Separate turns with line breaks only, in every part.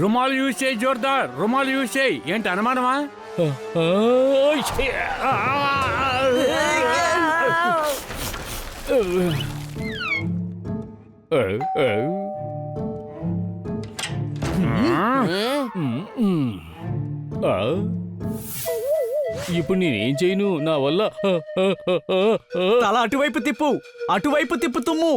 రుమాలు యూజ్ చేయి జోర్దార్, రుమాలు యూజ్ చేయి. ఏంటి అనుమానమా?
ఇప్పుడు నేనేం చేయను? నా వల్ల
తల అటువైపు తిప్పు, అటువైపు తిప్పు తుమ్ము.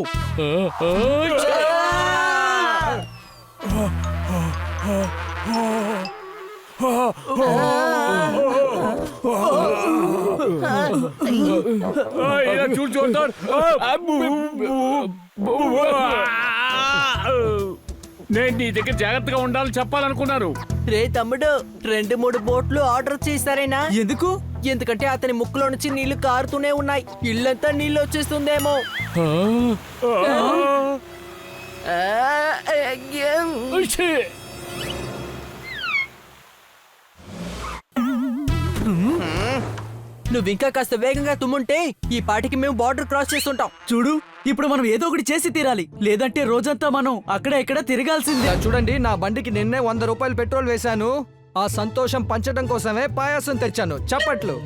చూడు జోర్దార్, నేను నీ దగ్గర జాగ్రత్తగా ఉండాలని చెప్పాలనుకున్నాను.
రే తమ్ముడు, 2-3 బోట్లు ఆర్డర్ చేస్తారేనా?
ఎందుకు?
ఎందుకంటే అతని ముక్కులో నుంచి నీళ్లు కారుతూనే ఉన్నాయి. ఇల్లంతా నీళ్లు వచ్చేస్తుందేమో. నువ్వు ఇంకా కాస్త వేగంగా తుమ్ముంటే ఈ పాటికి మేము బార్డర్ క్రాస్ చేస్తుంటాం.
చూడు, ఇప్పుడు మనం ఏదో ఒకటి చేసి తీరాలి, లేదంటే రోజంతా మనం అక్కడ ఇక్కడ తిరగాల్సిందే.
చూడండి, నా బండికి నిన్నే 100 రూపాయలు పెట్రోల్ వేశాను. ఆ సంతోషం పంచడం కోసమే పాయాసం తెచ్చాను. చప్పట్లు.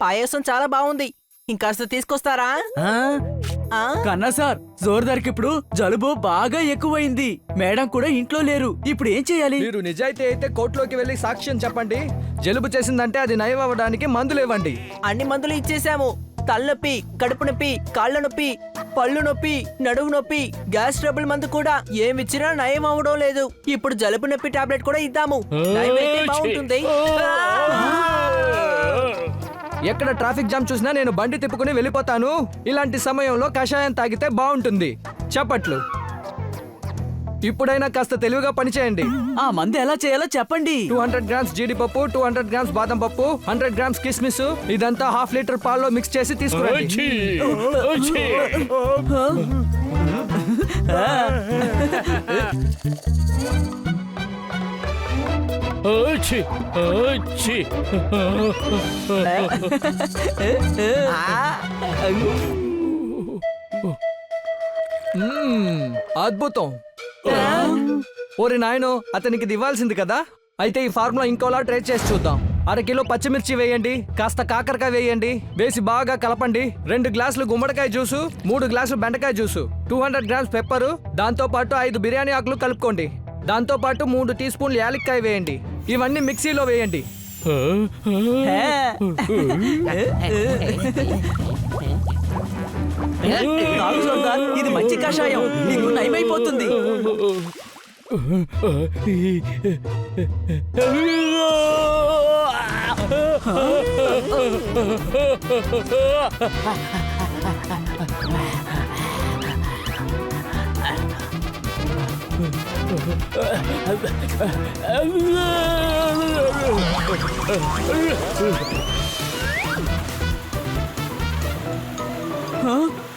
పాయసం చాలా బాగుంది, ఇంకాస్త తీసుకొస్తారా?
కన్నా సార్, జోర్దార్కి ఇప్పుడు జలుబు బాగా ఎక్కువైంది. మేడం కూడా ఇంట్లో లేరు. ఇప్పుడు ఏం చేయాలి?
మీరు నిజాయితీ అయితే కోర్టులోకి వెళ్లి సాక్ష్యం చెప్పండి. జలుబు చేసిందంటే అది నయం అవ్వడానికి మందులు ఇవ్వండి.
అన్ని మందులు ఇచ్చేసాము. తలనొప్పి, కడుపు నొప్పి, కాళ్ళ నొప్పి, పళ్ళు నొప్పి, నడుము నొప్పి, గ్యాస్ ట్రబుల్ మందు కూడా ఏమిచ్చినా నయం అవ్వడం లేదు. ఇప్పుడు జలుబు నొప్పి టాబ్లెట్ కూడా ఇద్దాము, నయమైతే బాగుంటుంది.
ఎక్కడ ట్రాఫిక్ జామ్ చూసినా నేను బండి తిప్పుకుని వెళ్ళిపోతాను. ఇలాంటి సమయంలో కషాయం తాగితే బాగుంటుంది. చప్పట్లు. ఇప్పుడైనా కాస్త తెలివిగా పనిచేయండి.
ఆ మందు ఎలా చేయాలో చెప్పండి.
200 గ్రామ్స్ జీడిపప్పు, 200 గ్రామ్స్ బాదం పప్పు, 100 గ్రామ్స్ కిస్మిస్, ఇదంతా ½ లీటర్ పాల్లో మిక్స్ చేసి తీసుకురండి. అద్భుతం. ఓరి నాయనో, అతనికి ఇది ఇవ్వాల్సింది కదా. అయితే ఈ ఫార్ములా ఇంకోలా ట్రై చేసి చూద్దాం. 1/2 కిలో పచ్చిమిర్చి వేయండి, కాస్త కాకరకాయ వేయండి, వేసి బాగా కలపండి. 2 గ్లాసులు గుమ్మడికాయ జ్యూసు, 3 గ్లాసులు బెండకాయ జ్యూసు, 200 గ్రామ్స్ పెప్పరు, దాంతో పాటు 5 బిర్యానీ ఆకులు కలుపుకోండి. దాంతో పాటు 3 టీ స్పూన్లు యాలక్కాయ వేయండి. ఇవన్నీ మిక్సీలో వేయండి.
ఇది మంచి కషాయం, నీకు నయమైపోతుంది.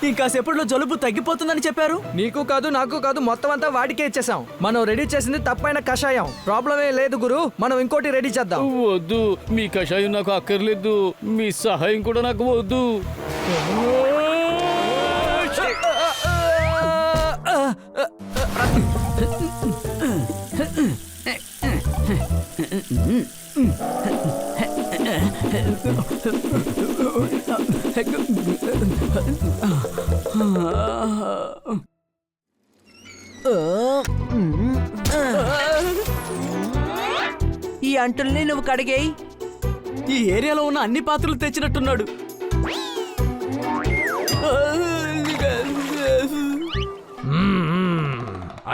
ఇంకాసేపట్లో జలుబు తగ్గిపోతుందని చెప్పారు.
నీకు కాదు, నాకు కాదు, మొత్తం అంతా వాడికే ఇచ్చేసాం. మనం రెడీ చేసింది తప్పైన కషాయం. ప్రాబ్లం ఏం లేదు గురు, మనం ఇంకోటి రెడీ చేద్దాం.
వద్దు, మీ కషాయం నాకు అక్కర్లేదు. మీ సహాయం కూడా నాకు వద్దు.
ఈ అంటుల్ని నువ్వు కడిగేయి.
ఈ ఏరియాలో ఉన్న అన్ని పాత్రలు తెచ్చినట్టున్నాడు.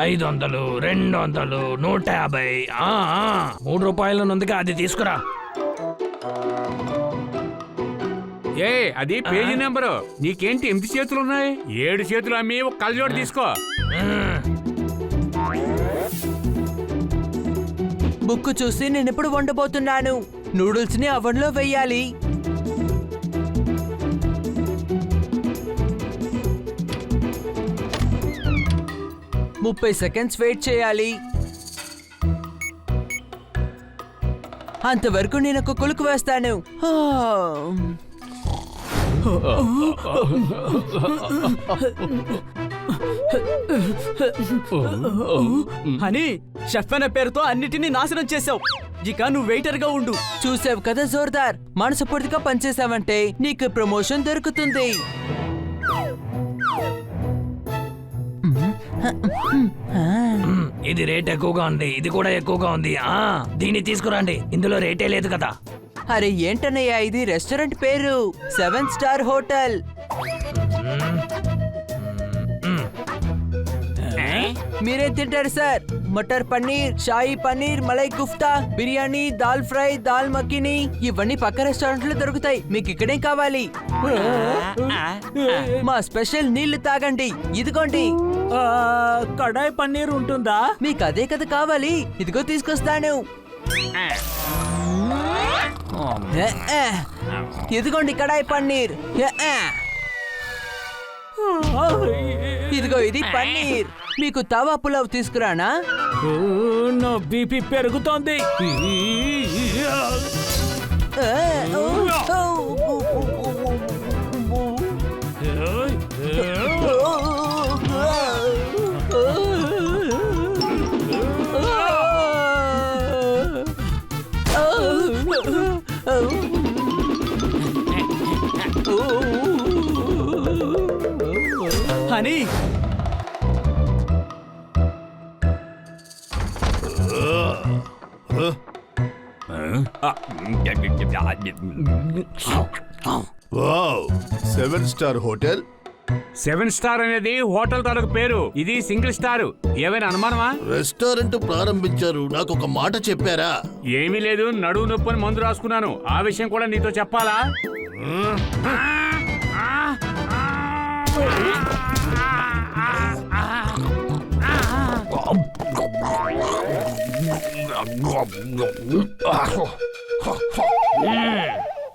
500, 200, 150. 3 రూపాయల నుందిగా అది తీసుకురా. అది పేజీ నెంబరు. నీకేంటి 8 చేతులు ఉన్నాయి? 7 చేతులు అమ్మి ఒక కళ్ళజోడు తీసుకో.
బుక్ చూసి నేను ఎప్పుడు వండబోతున్నాను. నూడిల్స్ ని అవన్ లో వెయ్యాలి. 30 సెకండ్స్ వెయిట్ చేయాలి. అంతవరకు నేను ఒక కులుకు వేస్తాను.
అని షెఫ్ అనే పేరుతో అన్నిటినీ నాశనం చేసావు. ఇక నువ్వు వెయిటర్ గా ఉండు.
చూసావు కదా జోర్దార్, మనస్ఫూర్తిగా పనిచేసావంటే నీకు ప్రమోషన్ దొరుకుతుంది.
ఇది రేట్ ఎక్కువగా ఉంది, ఇది కూడా ఎక్కువగా ఉంది. దీన్ని తీసుకురండి, ఇందులో రేటే లేదు కదా.
అరే ఏంటన్నయ్యా, ఇది రెస్టారెంట్ పేరు 7 స్టార్ హోటల్. మీరేం తింటారు సార్? మటర్ పన్నీర్, షాహీ పన్నీర్, మలై కుఫ్తా, బిర్యానీ, దాల్ ఫ్రై, దాల్ మఖిని ఇవన్నీ పక్క రెస్టారెంట్ లో దొరుకుతాయి. మీకు ఇక్కడేం కావాలి? మా స్పెషల్ నీళ్లు తాగండి, ఇదిగోండి.
కడాయి పన్నీర్ ఉంటుందా?
మీకు అదే కదా కావాలి, ఇదిగో తీసుకొస్తాను. ఇదిగోండి కడాయి పన్నీర్. ఇదిగో ఇది పన్నీర్. మీకు తవా పులావ్ తీసుకురానా?
నా బీపీ పెరుగుతోంది. Honey,
wow, 7 star hotel.
7 star అనేది హోటల్ తాలూకు పేరు, ఇది సింగిల్ స్టార్. ఏమైనా అనుమానమా?
రెస్టారెంట్ ప్రారంభించారు, నాకు ఒక మాట చెప్పారా?
ఏమీ లేదు, నడువు నొప్పని మందు రాసుకున్నాను. ఆ విషయం కూడా నీతో చెప్పాలా?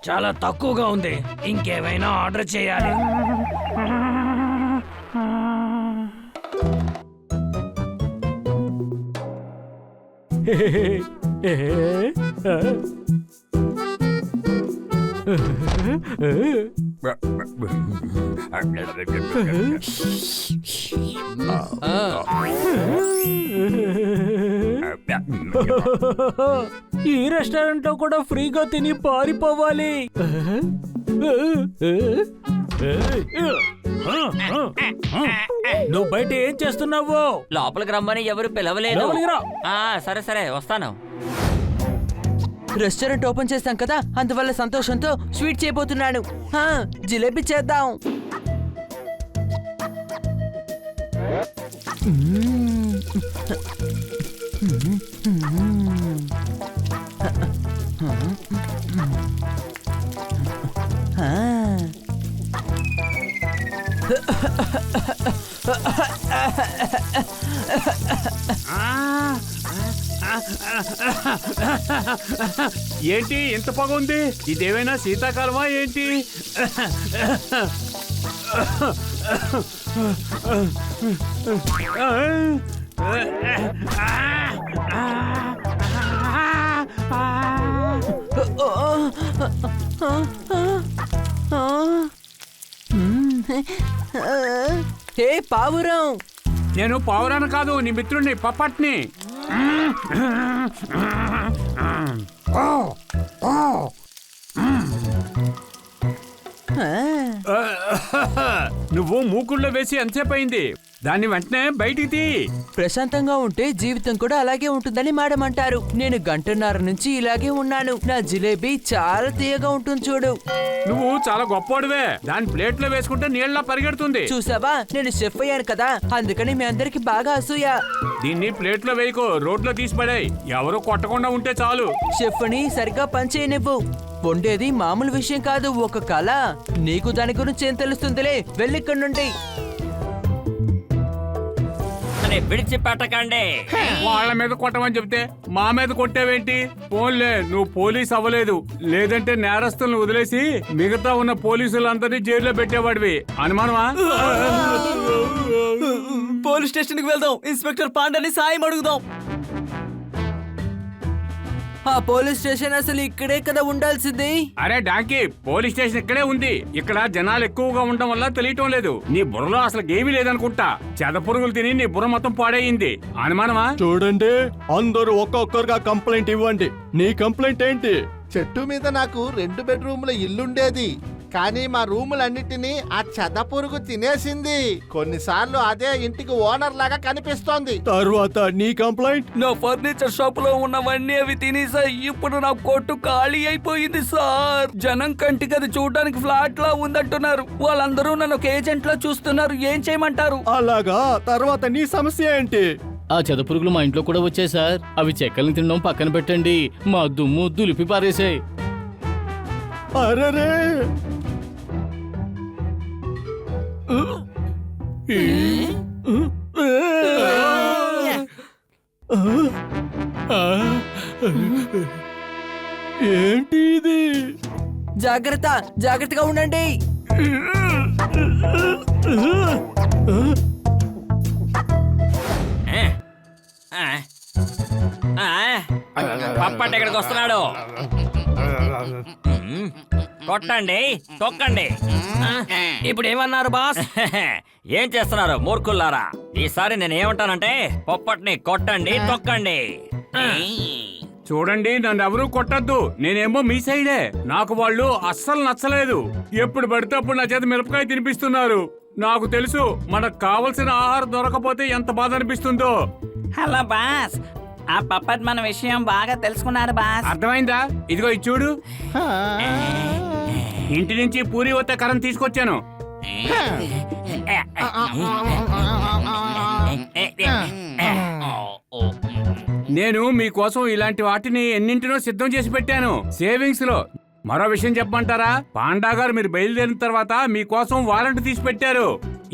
చాలా తక్కువగా ఉంది, ఇంకేమైనా ఆర్డర్ చేయాలి.
ఈ రెస్టారెంట్ లో కూడా ఫ్రీగా తిని పారిపోవాలి. నువ్వు బయట ఏం చేస్తున్నావు?
లోపలికి రమ్మని ఎవరు పిలవలేదు.
లోపలికి రా.
సరే సరే వస్తాను.
రెస్టారెంట్ ఓపెన్ చేస్తాం కదా, అందువల్ల సంతోషంతో స్వీట్ చేయబోతున్నాను. జిలేబీ చేద్దాం.
ఏంటి ఎంత పొగ ఉంది? ఇదేమైనా శీతాకాలమా ఏంటి?
హే పావురం,
నేను పావురాను కాదు, నీ మిత్రుడిని, పప్పట్ని. నువ్వు మూకుళ్ళో వేసి ఎంతసేపు అయింది? దాన్ని వెంటనే బయటికి తీ.
ప్రశాంతంగా ఉంటే జీవితం కూడా అలాగే ఉంటుందని మేడం అంటారు. నేను 1.5 నుంచి ఇలాగే ఉన్నాను. నా జిలేబీ చాలా తీయగా ఉంటుంది చూడు.
నువ్వు చాలా గొప్పోడివే. దాని ప్లేట్లో వేసుకుంటే నీళ్ళ పరిగెడుతుంది.
చూసావా, నేను షెఫ్ అయ్యాను కదా, అందుకని మీ అందరికి బాగా అసూయ.
దీన్ని ప్లేట్లో వేయకు, రోడ్లో తీసిపడాయి. ఎవరు కొట్టకుండా ఉంటే చాలు.
షెఫ్ ని సరిగ్గా పనిచేయనివ్వు. వండేది మామూలు విషయం కాదు, ఒక కళ. నీకు దాని గురించి ఏం తెలుస్తుందిలే, వెళ్ళిక్కడి నుండి.
విడిచిపెట్టకండి.
వాళ్ళ మీద కొట్టమని చెప్తే మా మీద కొట్టావేంటి? పోన్లే, నువ్వు పోలీస్ అవ్వలేదు. లేదంటే నేరస్తులను వదిలేసి మిగతా ఉన్న పోలీసులందరినీ జైల్లో పెట్టేవాడివి. అనుమానమా?
పోలీస్ స్టేషన్ కి వెళ్దాం, ఇన్స్పెక్టర్ పాండాని సాయం అడుగుదాం.
ఆ పోలీస్ స్టేషన్ అసలు ఇక్కడే కదా ఉండాల్సింది.
అరే డాంకీ, పోలీస్ స్టేషన్ ఇక్కడే ఉంది. ఇక్కడ జనాలు ఎక్కువగా ఉండడం వల్ల తెలియటం లేదు. నీ బుర్రలో అసలు ఏమీ లేదనుకుంటా. చెదపురుగులు తిని నీ బుర్ర మొత్తం పాడైంది. అనుమానమా?
చూడండి, అందరూ ఒక్కొక్కరుగా కంప్లైంట్ ఇవ్వండి. నీ కంప్లైంట్ ఏంటి?
చెట్టు మీద నాకు 2 బెడ్రూముల ఇల్లుండేది, కానీ మా రూములన్నిటినీ ఆ చెదపురుగు తినేసింది. కొన్నిసార్లు అదే ఇంటికి ఓనర్ లాగా కనిపిస్తోంది.
తర్వాత నీ కంప్లైంట్?
నా ఫర్నిచర్ షాప్ లో ఉన్నవన్నీ అవి తినేసాయి. ఇప్పుడు నా కొట్టు ఖాళీ అయిపోయింది సార్. జనం కంటికి అది చూడడానికి ఫ్లాట్ లా ఉందంటున్నారు. వాళ్ళందరూ నన్ను ఒక ఏజెంట్ లా చూస్తున్నారు. ఏం చేయమంటారు?
అలాగా, తర్వాత నీ సమస్య ఏంటి?
ఆ చెదపురుగులు మా ఇంట్లో కూడా వచ్చాయి సార్. అవి చెక్కల్ని తినడం పక్కన పెట్టండి, మా దుమ్ము దులిపి పారేసాయి.
అరెరే, ఏంటి ఇది?
జాగ్రత్తగా ఉండండి.
పప్పటి ఇక్కడికి వస్తున్నాడు. కొట్టండి, తొక్కండి.
ఇప్పుడు ఏమన్నారు బాస్?
ఏం చేస్తున్నారు మూర్ఖుల్లారా? ఈసారి నేను ఏమంటానంటే పొప్పటిని కొట్టండి, తొక్కండి.
చూడండి, నన్ను ఎవరూ కొట్టద్దు. నేనేమో మీ సైడే. నాకు వాళ్ళు అస్సలు నచ్చలేదు. ఎప్పుడు పడితే అప్పుడు నా చేత మిరపకాయ తినిపిస్తున్నారు. నాకు తెలుసు మనకు కావలసిన ఆహారం దొరకపోతే ఎంత బాధ అనిపిస్తుందో.
హలో బాస్, ఆ పప్పట్ మన విషయం బాగా తెలుసుకున్నాడు బాస్.
అర్థమైందా? ఇదిగో ఇది చూడు. ఇంటి నుంచి పూరి వత్త కరం తీసుకొచ్చాను. నేను మీకోసం ఇలాంటి వాటిని ఎన్నింటినో సిద్ధం చేసి పెట్టాను సేవింగ్స్ లో. మరో విషయం చెప్పమంటారా? పాండా గారు మీరు బయలుదేరిన తర్వాత మీకోసం వారెంట్ తీసి పెట్టారు.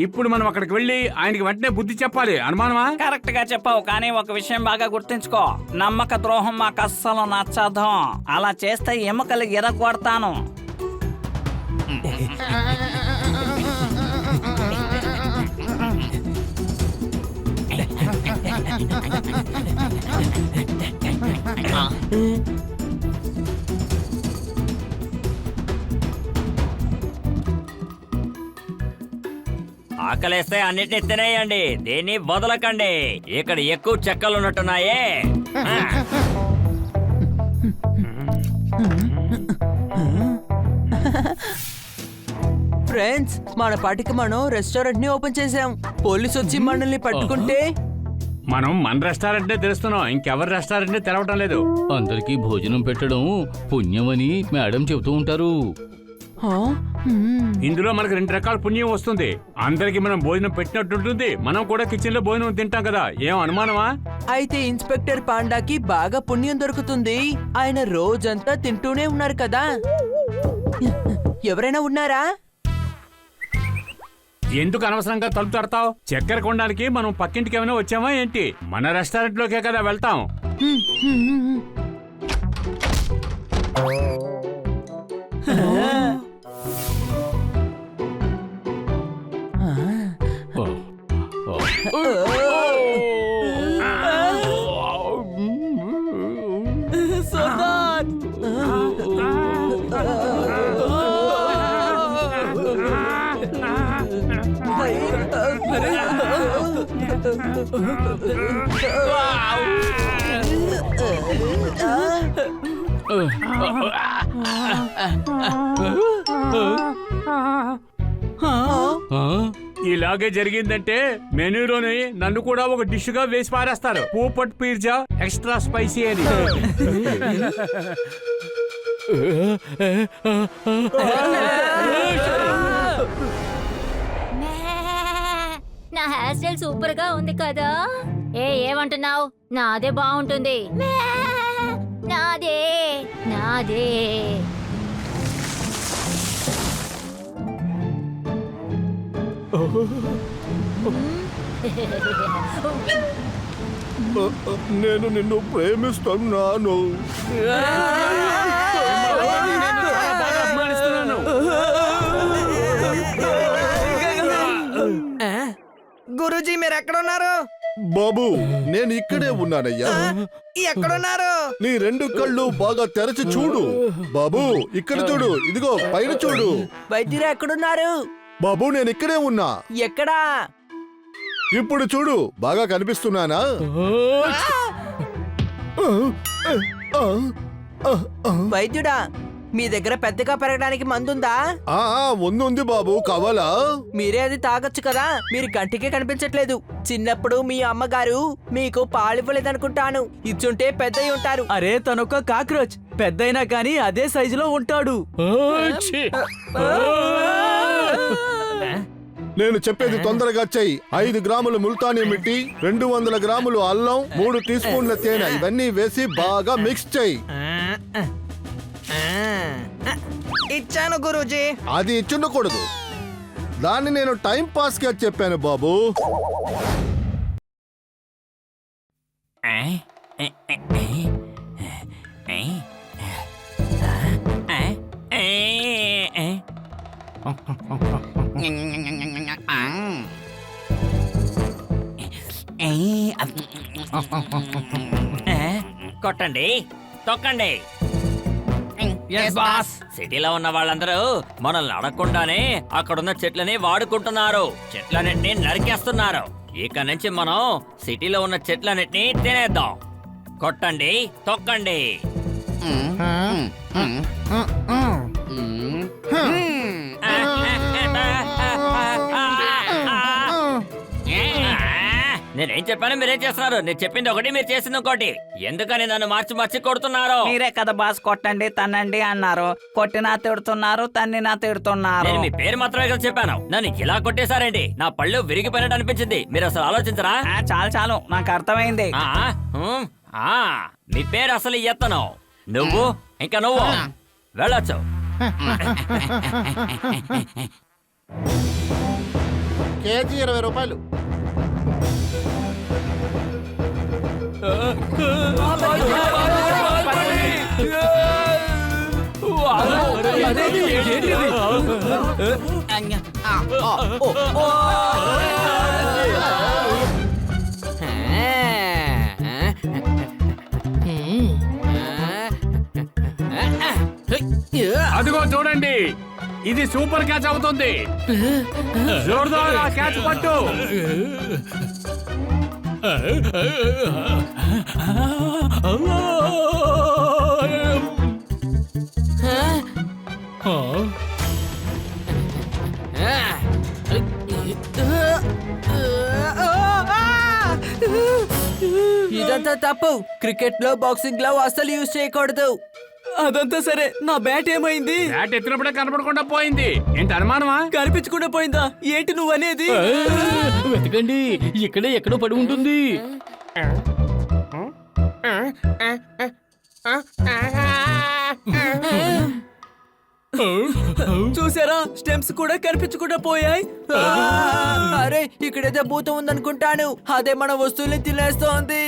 ఇప్పుడు మనం అక్కడికి వెళ్ళి ఆయనకి వెంటనే బుద్ధి చెప్పాలి. అనుమానమా?
కరెక్ట్ గా చెప్పావు, కానీ ఒక విషయం బాగా గుర్తుంచుకో. నమ్మక ద్రోహం మాకు అస్సలు నచ్చదు. అలా చేస్తే ఎముకలు ఎరగొడతాను.
ఆకలేస్తే అన్నిటిని తినేయండి, దీన్ని వదలకండి. ఇక్కడ ఎక్కువ చెక్కలు ఉన్నట్టున్నాయే.
ఫ్రెండ్స్, మన పాటికి మనం రెస్టారెంట్ ని ఓపెన్ చేసాం. పోలీసు వచ్చి మనల్ని పట్టుకుంటే
మనం మన రెస్టారెంటే తెరుస్తున్నాం, ఇంకెవరి రెస్టారెంట్ తెరవటం లేదు.
అందరికీ భోజనం పెట్టడం పుణ్యమని మేడం చెబుతూ ఉంటారు.
ఇందులో మనకు 2 రకాల పుణ్యం వస్తుంది. అందరికి మనం భోజనం పెట్టినట్టుంటుంది, మనం కూడా కిచెన్ లో భోజనం తింటాం కదా. ఏం అనుమానమా?
అయితే ఇన్స్పెక్టర్ పాండాకి బాగా పుణ్యం దొరుకుతుంది. ఆయన రోజంతా తింటూనే ఉన్నారు కదా. ఎవరైనా ఉన్నారా?
ఎందుకు అనవసరంగా తలుపు తడతావు? చక్కెర కొనడానికి మనం పక్కింటికి ఏమైనా వచ్చామా ఏంటి? మన రెస్టారెంట్ లోకే కదా వెళ్తాం. ఇలాగే జరిగిందంటే మెనూలోని నన్ను కూడా ఒక డిష్ గా వేసి పారేస్తారు. పూపట్ పిజ్జా ఎక్స్ట్రా స్పైసీ అని.
నా హెయిర్ స్టైల్ సూపర్ గా ఉంది కదా. ఏమంటున్నావు? నాదే బాగుంటుంది. నాదే నాదే.
నేను నిన్ను ప్రేమిస్తున్నాను.
గురూజీ మీరు ఎక్కడున్నారు?
బాబు నేను ఇక్కడే ఉన్నానయ్యా.
ఎక్కడున్నారు?
నీ రెండు కళ్ళు బాగా తెరచి చూడు బాబు. ఇక్కడ చూడు, ఇదిగో పైన చూడు.
వైద్యులు ఎక్కడున్నారు?
బాబు నేను ఇక్కడే ఉన్నా.
ఎక్కడా?
ఇప్పుడు చూడు, బాగా కనిపిస్తున్నానా?
వైద్యుడా, మీ దగ్గర పెద్దగా పెరగడానికి మందుందా?
ఉంది బాబు, కావాలా?
మీరే అది తాగొచ్చు కదా, మీరు కంటికే కనిపించట్లేదు. చిన్నప్పుడు మీ అమ్మగారు మీకు పాలివ్వలేదనుకుంటాను, ఇచ్చుంటే పెద్దయి ఉంటారు.
అరే తనొక కాక్రోచ్, పెద్దయినా కానీ అదే సైజులో ఉంటాడు.
నేను చెప్పేది తొందరగా చెయ్యి. 5 గ్రాములు ముల్తానీ మిట్టి, 200 గ్రాములు అల్లం, 3 టీ స్పూన్ల తేనె, ఇవన్నీ వేసి బాగా మిక్స్ చెయ్యి.
ఇచ్చాను గురూజీ.
అది ఇచ్చుండకూడదు, దాన్ని నేను టైం పాస్ గా చెప్పాను బాబు.
కొట్టండి, తొక్కండి. సిటీలో ఉన్న వాళ్ళందరూ మనల్ని అడగకుండానే అక్కడున్న చెట్లని వాడుకుంటున్నారు, చెట్లన్నింటినీ నరికేస్తున్నారు. ఇక నుంచి మనం సిటీలో ఉన్న చెట్లన్నింటినీ తినేద్దాం. కొట్టండి, తొక్కండి. నేనేం చెప్పాను, మీరేం చేస్తున్నారు? నేను చెప్పింది ఒకటి, మీరు చేసింది ఇంకోటి. ఎందుకని నన్ను మార్చి మార్చి కొడుతున్నారు?
మీరే కదా బాస్ కొట్టండి తన్నండి అన్నారు. కొట్టినా తిడుతున్నారు, తన్నినా తిడుతున్నారు.
నేను మీ పేరు మాత్రమే కదా చెప్పాను, నన్ను ఇలా కొట్టేశారేంటి? నా పళ్ళు విరిగిపోయినట్టు అనిపించింది. మీరు అసలు ఆలోచించరా?
చాలు చాలు, నాకు అర్థమైంది.
మీ పేరు అసలు ఎత్తను. నువ్వు ఇంకా నువ్వు వెళ్ళొచ్చు.
కేజీ 20 రూపాయలు.
అదిగో చూడండి, ఇది సూపర్ క్యాచ్ అవుతుంది. జోర్దార్ క్యాచ్ పట్టు.
ఇదంతా తప్పు. క్రికెట్ లో, బాక్సింగ్ లో అస్సలు యూజ్ చేయకూడదు.
అదంతా సరే, నా బ్యాట్ ఏమైంది?
బ్యాట్ ఎత్తినప్పుడే కనపడకుండా పోయింది. ఏంటి అనుమానమా?
కనిపించకుండా పోయిందా? ఏంటి నువ్వు అనేది?
వెతకండి, ఇక్కడే ఎక్కడో పడి ఉంటుంది.
చూసారా, స్టెమ్స్ కూడా కనిపించకుండా పోయాయి.
అరే, ఇక్కడేదో భూతం ఉందనుకుంటాను, అదే మన వస్తువుల్ని తినేస్తోంది.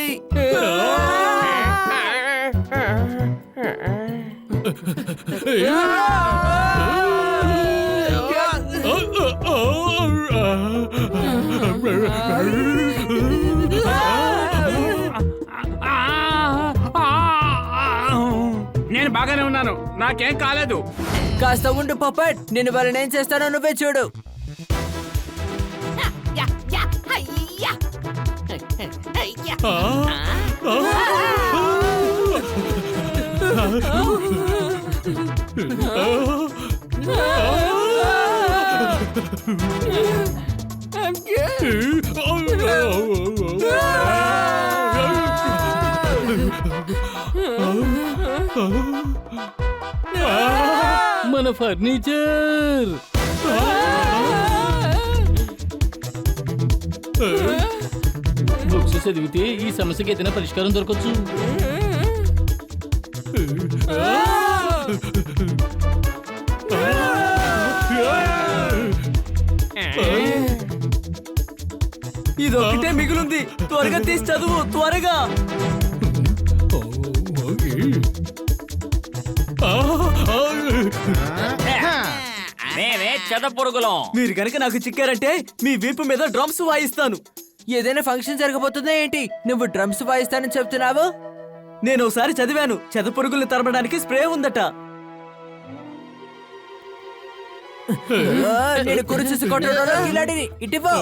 నేను బాగానే ఉన్నాను, నాకేం కాలేదు.
కాస్త ఉండు పప్పట్, నేను వాళ్ళని ఏం చేస్తానో నువ్వే చూడు.
మన ఫర్నిచర్. బుక్స్ చదివితే ఈ సమస్యకి ఏదైనా పరిష్కారం దొరకచ్చు.
ఇదొక్కటే మిగులుంది, త్వరగా తీసి చదువు, త్వరగా.
మేమే చెదపురుగులం.
మీరు గనక నాకు చిక్కారంటే మీ వీపు మీద డ్రమ్స్ వాయిస్తాను. ఏదైనా ఫంక్షన్ జరగబోతుందా ఏంటి? నువ్వు డ్రమ్స్ వాయిస్తానని చెప్తున్నావు? నేను ఒకసారి చదివాను, చెదపురుగుల్ని తరమడానికి స్ప్రే ఉందట. నేను కురిచేసి కొట్టడంలో కిలాడిని ఇటిపో.